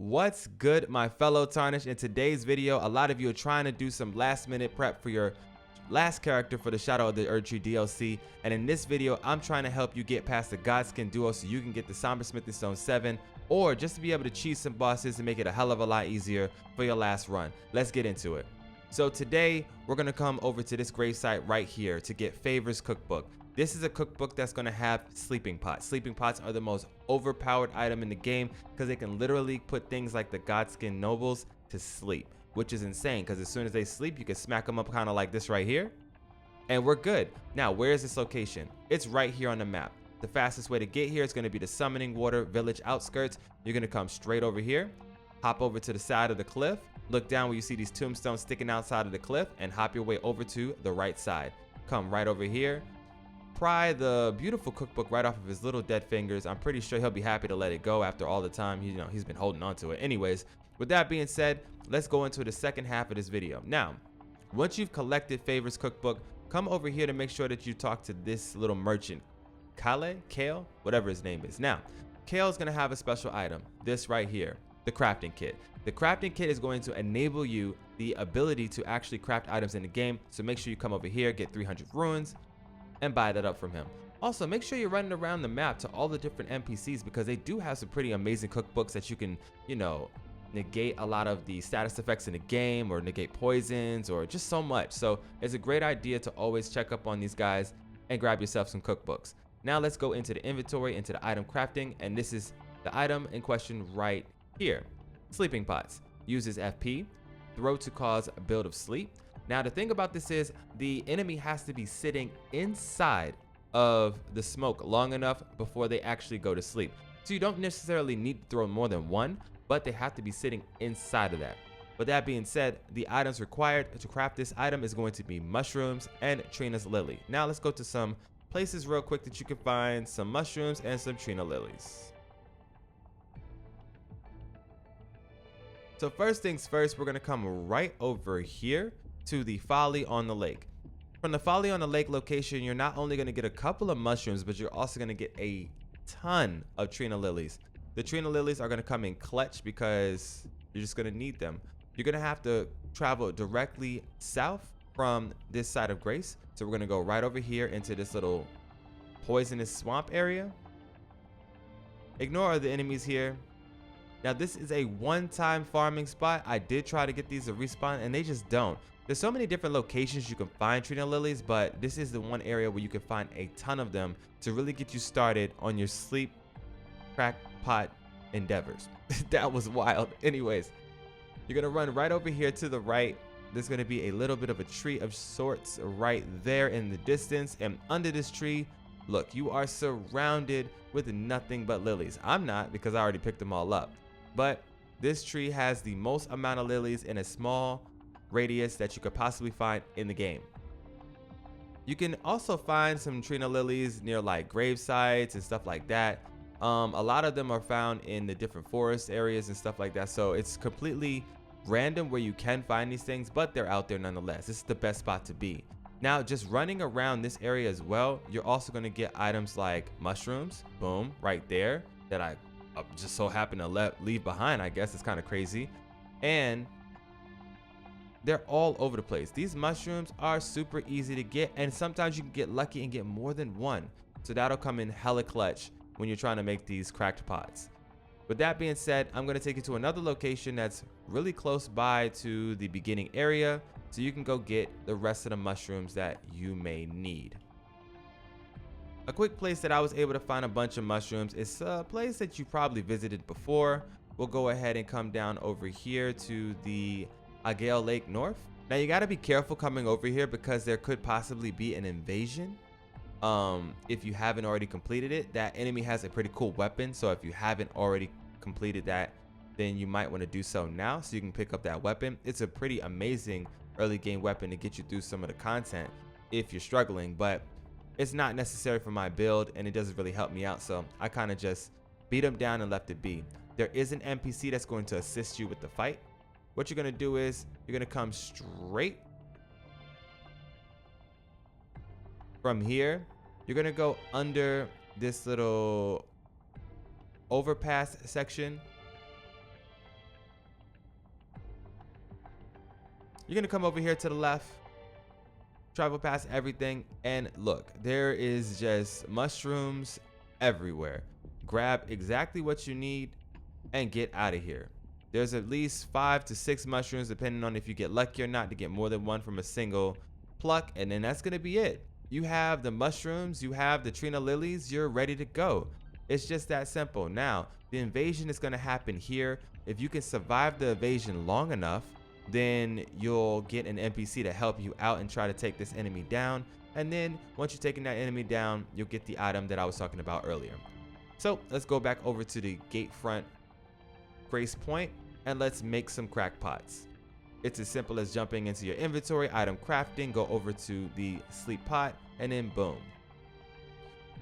What's good, my fellow Tarnish? In today's video, a lot of you are trying to do some last minute prep for your last character for the Shadow of the Erdtree DLC, and in this video I'm trying to help you get past the Godskin duo so you can get the Somber Smithing Stone 7, or just to be able to cheese some bosses and make it a hell of a lot easier for your last run. Let's get into it. So today we're going to come over to this gravesite right here to get Favor's cookbook. This is a cookbook that's going to have sleeping pots. Sleeping pots are the most overpowered item in the game because they can literally put things like the Godskin nobles to sleep, which is insane because as soon as they sleep, you can smack them up kind of like this right here, and we're good. Now, where is this location? It's right here on the map. The fastest way to get here is going to be the Summoning Water Village outskirts. You're going to come straight over here, hop over to the side of the cliff, look down where you see these tombstones sticking outside of the cliff, and hop your way over to the right side. Come right over here, pry the beautiful cookbook right off of his little dead fingers. I'm pretty sure he'll be happy to let it go after all the time he's been holding on to it. Anyways, with that being said, let's go into the second half of this video. Now, once you've collected Favor's cookbook, come over here to make sure that you talk to this little merchant, Kale, whatever his name is. Now, Kale's gonna have a special item, this right here, the crafting kit. The crafting kit is going to enable you the ability to actually craft items in the game. So make sure you come over here, get 300 runes, and buy that up from him. Also, make sure you're running around the map to all the different NPCs because they do have some pretty amazing cookbooks that you can, negate a lot of the status effects in the game, or negate poisons, or just so much. So it's a great idea to always check up on these guys and grab yourself some cookbooks. Now let's go into the inventory, into the item crafting, and this is the item in question right here. Sleeping pots. Uses FP. Throw to cause a build of sleep. Now the thing about this is the enemy has to be sitting inside of the smoke long enough before they actually go to sleep. So you don't necessarily need to throw more than one, but they have to be sitting inside of that. With that being said, the items required to craft this item is going to be mushrooms and Trina's lily. Now let's go to some places real quick that you can find some mushrooms and some Trina lilies. So first things first, we're gonna come right over here to the Folly on the Lake. From the Folly on the Lake location, you're not only going to get a couple of mushrooms, but you're also going to get a ton of Trina lilies. The Trina lilies are going to come in clutch because you're just going to need them. You're going to have to travel directly south from this side of Grace. So we're going to go right over here into this little poisonous swamp area. Ignore the enemies here. Now this is a one-time farming spot. I did try to get these to respawn and they just don't. There's so many different locations you can find Trina lilies, but this is the one area where you can find a ton of them to really get you started on your sleep crackpot endeavors. That was wild. Anyways, you're gonna run right over here to the right. There's gonna be a little bit of a tree of sorts right there in the distance, and under this tree, look, you are surrounded with nothing but lilies. I'm not, because I already picked them all up, but this tree has the most amount of lilies in a small radius that you could possibly find in the game. You can also find some Trina lilies near like grave sites and stuff like that. A lot of them are found in the different forest areas and stuff like that, so it's completely random where you can find these things, but they're out there nonetheless. This is the best spot to be. Now, just running around this area as well, you're also going to get items like mushrooms, boom, right there, that I just so happen to leave behind. I guess it's kind of crazy. And they're all over the place. These mushrooms are super easy to get, and sometimes you can get lucky and get more than one. So that'll come in hella clutch when you're trying to make these cracked pots. With that being said, I'm going to take you to another location that's really close by to the beginning area so you can go get the rest of the mushrooms that you may need. A quick place that I was able to find a bunch of mushrooms is a place that you probably visited before. We'll go ahead and come down over here to the Agale Lake North. Now you got to be careful coming over here because there could possibly be an invasion. If you haven't already completed it, that enemy has a pretty cool weapon. So if you haven't already completed that, then you might want to do so now so you can pick up that weapon. It's a pretty amazing early game weapon to get you through some of the content if you're struggling, but it's not necessary for my build and it doesn't really help me out. So I kind of just beat him down and left it be. There is an NPC that's going to assist you with the fight. What you're going to do is you're going to come straight from here. You're going to go under this little overpass section. You're gonna come over here to the left, travel past everything, and look, there is just mushrooms everywhere. Grab exactly what you need and get out of here. There's at least 5 to 6 mushrooms, depending on if you get lucky or not, to get more than one from a single pluck, and then that's gonna be it. You have the mushrooms, you have the Trina lilies, you're ready to go. It's just that simple. Now, the invasion is gonna happen here. If you can survive the invasion long enough, then you'll get an NPC to help you out and try to take this enemy down. And then once you've taken that enemy down, you'll get the item that I was talking about earlier. So let's go back over to the gate front grace point and let's make some crack pots. It's as simple as jumping into your inventory, item crafting, go over to the sleep pot, and then boom.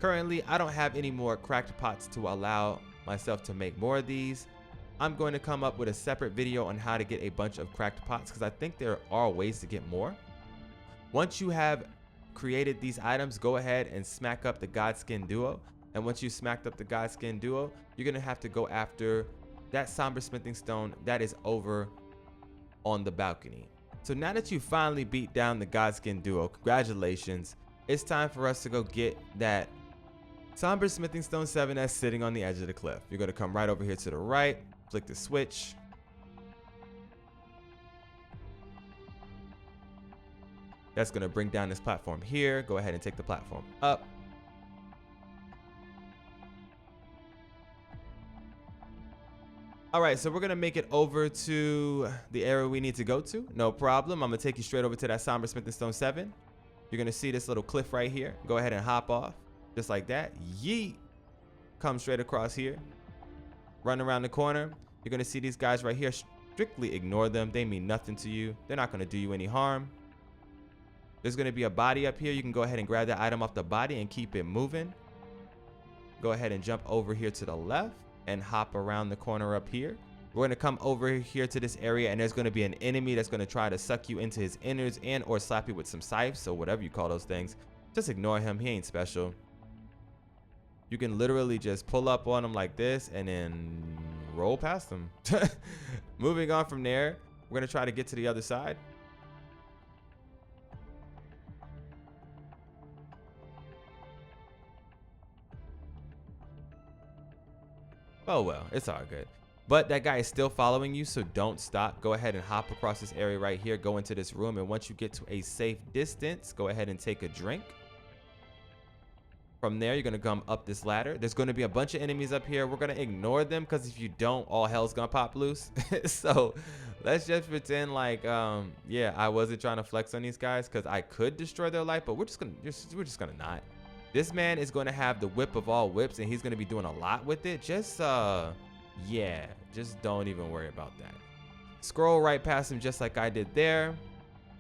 Currently, I don't have any more cracked pots to allow myself to make more of these. I'm going to come up with a separate video on how to get a bunch of cracked pots because I think there are ways to get more. Once you have created these items, go ahead and smack up the Godskin duo. And once you smacked up the Godskin duo, you're going to have to go after that Somber smithing stone that is over on the balcony. So now that you finally beat down the Godskin duo, congratulations. It's time for us to go get that Somber smithing stone 7 that's sitting on the edge of the cliff. You're going to come right over here to the right, flick the switch. That's going to bring down this platform here. Go ahead and take the platform up. All right, so we're gonna make it over to the area we need to go to. No problem. I'm gonna take you straight over to that Somber smithing stone 7. You're gonna see this little cliff right here. Go ahead and hop off, just like that. Yeet. Come straight across here. Run around the corner. You're gonna see these guys right here. Strictly ignore them. They mean nothing to you. They're not gonna do you any harm. There's gonna be a body up here. You can go ahead and grab that item off the body and keep it moving. Go ahead and jump over here to the left and hop around the corner up here. We're gonna come over here to this area and there's gonna be an enemy that's gonna try to suck you into his innards and or slap you with some scythes, so whatever you call those things. Just ignore him, he ain't special. You can literally just pull up on him like this and then roll past him. Moving on from there, we're gonna try to get to the other side. Oh well, it's all good. But that guy is still following you, so don't stop. Go ahead and hop across this area right here, go into this room, and once you get to a safe distance, go ahead and take a drink. From there, you're gonna come up this ladder. There's gonna be a bunch of enemies up here. We're gonna ignore them because if you don't, all hell's gonna pop loose. So let's just pretend like, yeah, I wasn't trying to flex on these guys because I could destroy their life, but we're just gonna not. This man is going to have the whip of all whips, and he's going to be doing a lot with it. Just, yeah, just don't even worry about that. Scroll right past him just like I did there.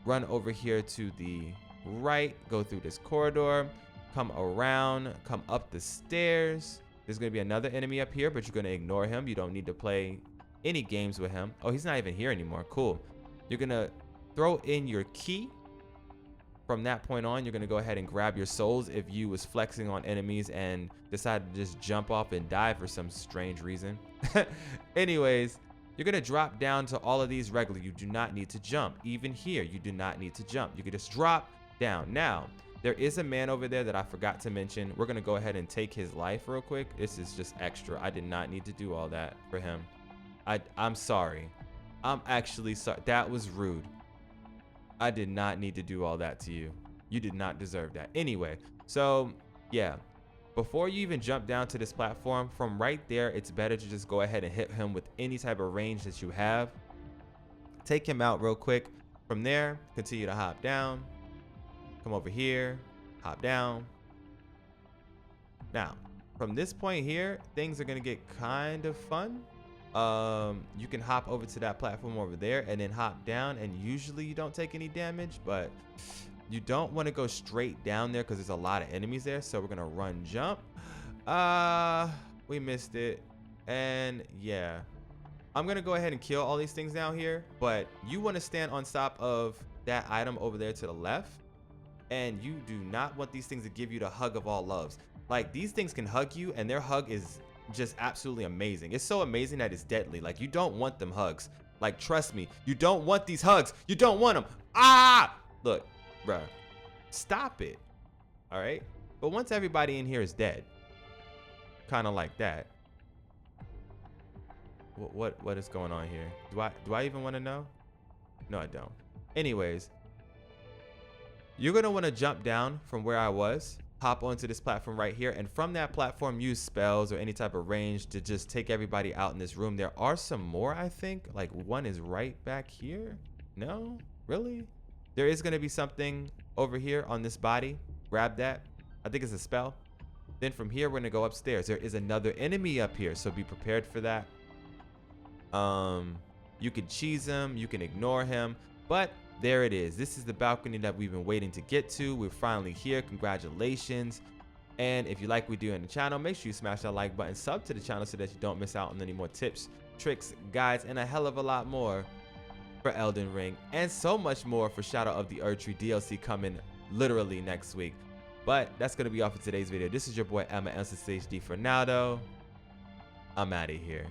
Run over here to the right. Go through this corridor. Come around. Come up the stairs. There's going to be another enemy up here, but you're going to ignore him. You don't need to play any games with him. Oh, he's not even here anymore. Cool. You're going to throw in your key. From that point on, you're gonna go ahead and grab your souls if you was flexing on enemies and decided to just jump off and die for some strange reason. Anyways, you're gonna drop down to all of these regular. You do not need to jump. Even here, you do not need to jump. You can just drop down. Now, there is a man over there that I forgot to mention. We're gonna go ahead and take his life real quick. This is just extra. I did not need to do all that for him. I'm sorry. I'm actually sorry. That was rude. I did not need to do all that to you. You did not deserve that. Anyway, so yeah, before you even jump down to this platform, from right there, it's better to just go ahead and hit him with any type of range that you have. Take him out real quick. From there, continue to hop down. Come over here, hop down. Now, from this point here, things are gonna get kind of fun. You can hop over to that platform over there and then hop down, and usually you don't take any damage, but you don't want to go straight down there because there's a lot of enemies there. So we're gonna run jump. We missed it, and yeah, I'm gonna go ahead and kill all these things down here, but you want to stand on top of that item over there to the left, and you do not want these things to give you the hug of all loves. Like, these things can hug you, and their hug is just absolutely amazing. It's so amazing that it's deadly. Like, you don't want them hugs. Like, trust me, you don't want these hugs. You don't want them. Ah! Look, bruh, stop it. All right? But once everybody in here is dead, kind of like that. What is going on here? Do I even want to know? No, I don't. Anyways, you're going to want to jump down from where I was, hop onto this platform right here, and from that platform use spells or any type of range to just take everybody out in this room. There are some more, I think. Like, one is right back here. No? Really? There is going to be something over here on this body. Grab that. I think it's a spell. Then from here, we're going to go upstairs. There is another enemy up here, so be prepared for that. You can cheese him, you can ignore him, but there it is. This is the balcony that we've been waiting to get to. We're finally here. Congratulations. And if you like what we do on the channel, make sure you smash that like button, sub to the channel so that you don't miss out on any more tips, tricks, guides, and a hell of a lot more for Elden Ring, and so much more for Shadow of the Erdtree DLC coming literally next week. But that's going to be all for today's video. This is your boy MSensei HD for now, though. I'm out of here.